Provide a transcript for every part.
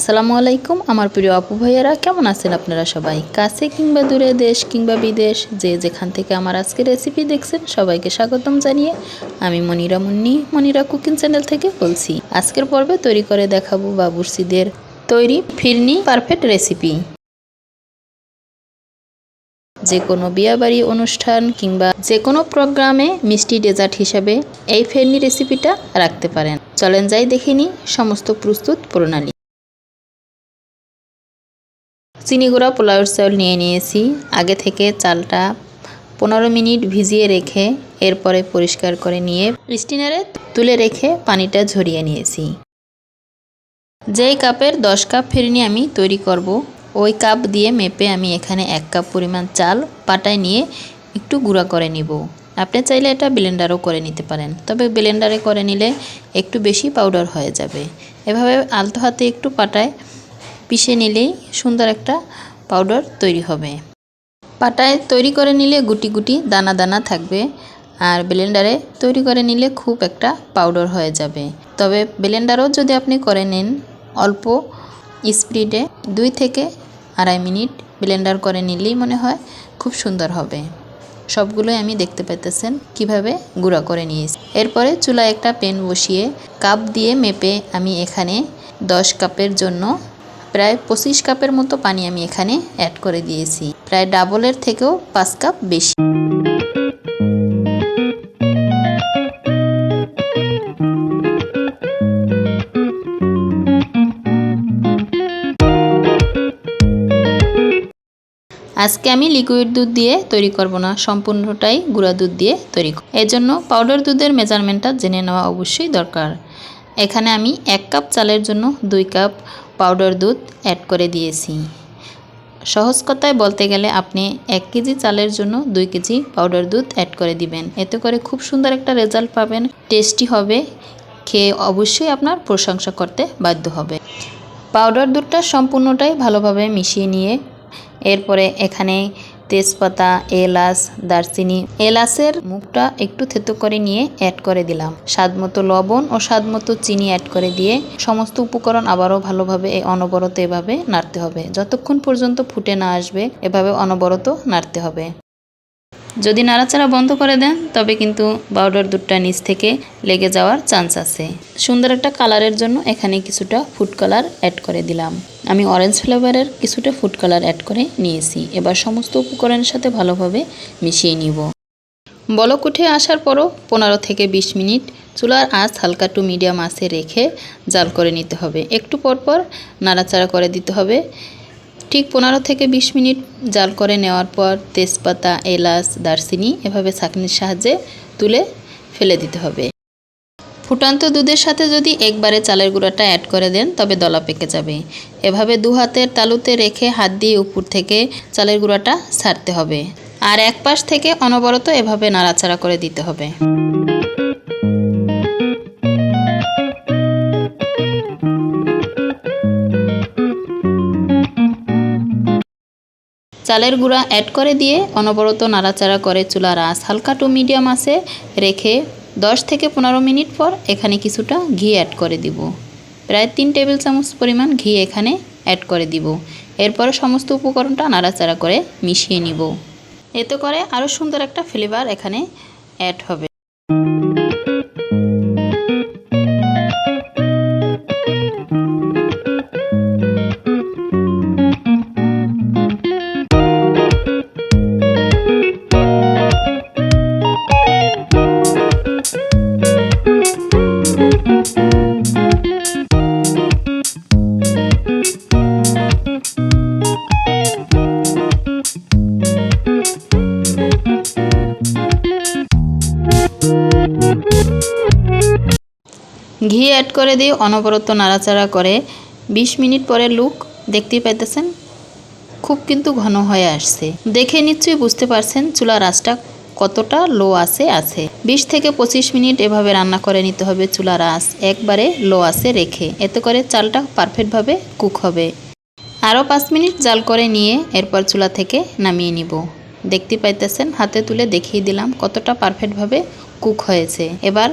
আসসালামু আলাইকুম আমার প্রিয় আপু ভাইয়ারা, কেমন আছেন আপনারা সবাই? কাছে কিংবা দূরে, দেশ কিংবা বিদেশ, যে যেখান থেকে আমার আজকের রেসিপি দেখছেন সবাইকে স্বাগতম জানিয়ে আমি মনিরা মুন্নি, মনিরা কুকিং চ্যানেল থেকে বলছি। আজকের পর্বে তৈরি করে দেখাবো বাবুর্চিদের তৈরি ফিরনি পারফেক্ট রেসিপি। যে কোনো বিয়েবাড়ি অনুষ্ঠান কিংবা যে কোনো প্রোগ্রামে মিষ্টি ডেজার্ট হিসাবে এই ফিরনি রেসিপিটা রাখতে পারেন। চলেন যাই দেখে নিই সমস্ত প্রস্তুত প্রণালী। চিনি গুঁড়া পোলাওয়ের চাল নিয়ে নিয়েছি। আগে থেকে চালটা 15 মিনিট ভিজিয়ে রেখে এরপরে পরিষ্কার করে নিয়ে স্টিনারে তুলে রেখে পানিটা ঝরিয়ে নিয়েছি। যেই কাপের 10 কাপ ফিরনি আমি তৈরি করব, ওই কাপ দিয়ে মেপে আমি এখানে 1 কাপ পরিমাণ চাল পাটায় নিয়ে একটু গুঁড়া করে নিব। আপনি চাইলে এটা ব্লেন্ডারও করে নিতে পারেন, তবে ব্লেন্ডারে করে নিলে একটু বেশি পাউডার হয়ে যাবে। এভাবে আলতো হাতে একটু পাটায় পিষে নিলেই সুন্দর একটা পাউডার তৈরি হবে। পাটায় তৈরি করে নিলে গুটি গুটি দানা দানা থাকবে, আর ব্লেন্ডারে তৈরি করে নিলে খুব একটা পাউডার হয়ে যাবে। তবে ব্লেন্ডারও যদি আপনি করে নেন অল্প স্পিডে 2 থেকে 2.5 মিনিট ব্লেন্ডার করে নিলেই মনে হয় খুব সুন্দর হবে। সবগুলোই আমি দেখতে পাইতেছেন কিভাবে গুঁড়া করে নিয়েছি। এরপরে চুলায় একটা প্যান বসিয়ে কাপ দিয়ে মেপে আমি এখানে 10 কাপের জন্য প্রায় 25 কাপের মতো পানি আমি এখানে অ্যাড করে দিয়েছি, প্রায় ডাবলের থেকেও 5 কাপ বেশি। আজকে আমি লিকুইড দুধ দিয়ে তৈরি করব না, সম্পূর্ণটাই গুঁড়া দুধ দিয়ে তৈরি করব। এর জন্য পাউডার দুধের মেজারমেন্টটা জেনে নেওয়া অবশ্যই দরকার। এখানে আমি 1 কাপ চালের জন্য 2 কাপ পাউডার দুধ অ্যাড করে দিয়েছি। সহজ কথায় বলতে গেলে আপনি 1 কেজি চালের জন্য 2 কেজি পাউডার দুধ অ্যাড করে দিবেন। এতে করে খুব সুন্দর একটা রেজাল্ট পাবেন, টেস্টি হবে, খেয়ে অবশ্যই আপনার প্রশংসা করতে বাধ্য হবে। পাউডার দুধটা সম্পূর্ণটাই ভালোভাবে মিশিয়ে নিয়ে এরপরে এখানে তেজপাতা, এলাচ, দারচিনি, এলাচের মুখটা একটু থেতো করে নিয়ে অ্যাড করে দিলাম। স্বাদমতো লবণ ও স্বাদমতো চিনি অ্যাড করে দিয়ে সমস্ত উপকরণ আবারও ভালোভাবে অনবরত এভাবে নাড়তে হবে, যতক্ষণ পর্যন্ত ফুটে না আসবে এভাবে অনবরত নাড়তে হবে। যদি নাড়াচাড়া বন্ধ করে দেন তবে কিন্তু পাউডার দুধটা নিচ থেকে লেগে যাওয়ার চান্স আছে। সুন্দর একটা কালারের জন্য এখানে কিছুটা ফুড কালার অ্যাড করে দিলাম। আমি অরেঞ্জ ফ্লেভারের কিছুটা ফুড কালার অ্যাড করে নিয়েছি। এবার সমস্ত উপকরণের সাথে ভালোভাবে মিশিয়ে নিব। বলক উঠে আসার পরও 15 থেকে 20 মিনিট চুলার আঁচ হালকা টু মিডিয়াম আঁচে রেখে জাল করে নিতে হবে। একটু পরপর নাড়াচাড়া করে দিতে হবে। ঠিক 15 থেকে 20 মিনিট জাল করে নেওয়ার পর তেজপাতা, এলাচ, দারচিনি এভাবে ছাঁকনির সাহায্যে তুলে ফেলে দিতে হবে। ফুটন্ত দুধের সাথে যদি একবারে চালের গুঁড়াটা অ্যাড করে দেন তবে দলা পেকে যাবে। এভাবে 2 হাতের তালুতে রেখে হাত দিয়ে উপর থেকে চালের গুঁড়াটা ছাড়তে হবে, আর এক পাশ থেকে অনবরত এভাবে নাড়াচাড়া করে দিতে হবে। চালের গুঁড়া অ্যাড করে দিয়ে অনবরত নাড়াচাড়া করে চুলার আঁচ হালকা টু মিডিয়াম আঁচে রেখে 10 থেকে 15 মিনিট পর এখানে কিছুটা ঘি অ্যাড করে দিব। প্রায় 3 টেবিল চামচ পরিমাণ ঘি এখানে অ্যাড করে দিব। এরপরে সমস্ত উপকরণটা নাড়াচাড়া করে মিশিয়ে নিব। এতে করে আরও সুন্দর একটা ফ্লেভার এখানে অ্যাড হবে। ঘি অ্যাড করে দিয়ে অনবরত নাড়াচাড়া করে 20 মিনিট পরে লুক দেখতেই পাইতেছেন খুব কিন্তু ঘন হয়ে আসছে। দেখে নিশ্চয়ই বুঝতে পারছেন চুলার আঁচটা কতটা লো আছে। 20 থেকে 25 মিনিট এভাবে রান্না করে নিতে হবে চুলার আঁচ একবারে লো আছে রেখে। এতে করে চালটা পারফেক্টভাবে কুক হবে। আরও 5 মিনিট জাল করে নিয়ে এরপর চুলা থেকে নামিয়ে নিব। দেখতে পাইতেছেন হাতে তুলে দেখিয়ে দিলাম কতটা পারফেক্টভাবে কুক হয়েছে। এবার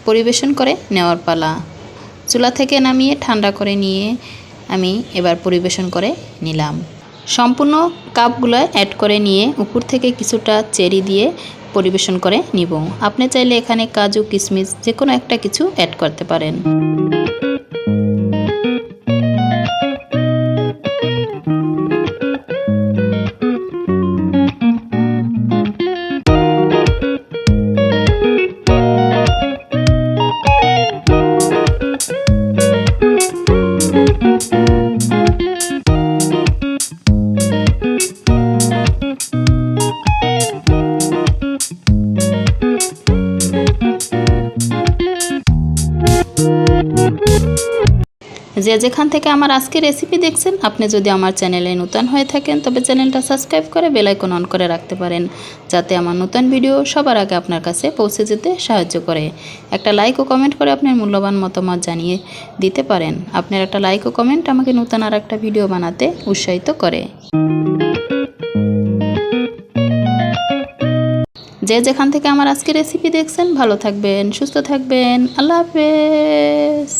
পরিবেশন করে নেওয়ার পালা। চুলা থেকে নামিয়ে ঠান্ডা করে নিয়ে আমি এবার পরিবেশন করে নিলাম। সম্পূর্ণ কাপগুলো অ্যাড করে নিয়ে উপর থেকে কিছুটা চেরি দিয়ে পরিবেশন করে নিব। আপনি চাইলে এখানে কাজু কিশমিশ যে কোনো একটা কিছু অ্যাড করতে পারেন। যে যেখান থেকে আমার আজকে রেসিপি দেখছেন, আপনি যদি আমার চ্যানেলে নতুন হয়ে থাকেন তবে চ্যানেলটা সাবস্ক্রাইব করে বেল আইকন অন করে রাখতে পারেন, যাতে আমার নতুন ভিডিও সবার আগে আপনার কাছে পৌঁছে যেতে সাহায্য করে। একটা লাইক ও কমেন্ট করে আপনার মূল্যবান মতামত জানিয়ে দিতে পারেন। আপনার একটা লাইক ও কমেন্ট আমাকে নতুন আর একটা ভিডিও বানাতে উৎসাহিত করে। যে যেখান থেকে আমার আজকে রেসিপি দেখছেন ভালো থাকবেন, সুস্থ থাকবেন। আল্লাহ হাফেজ।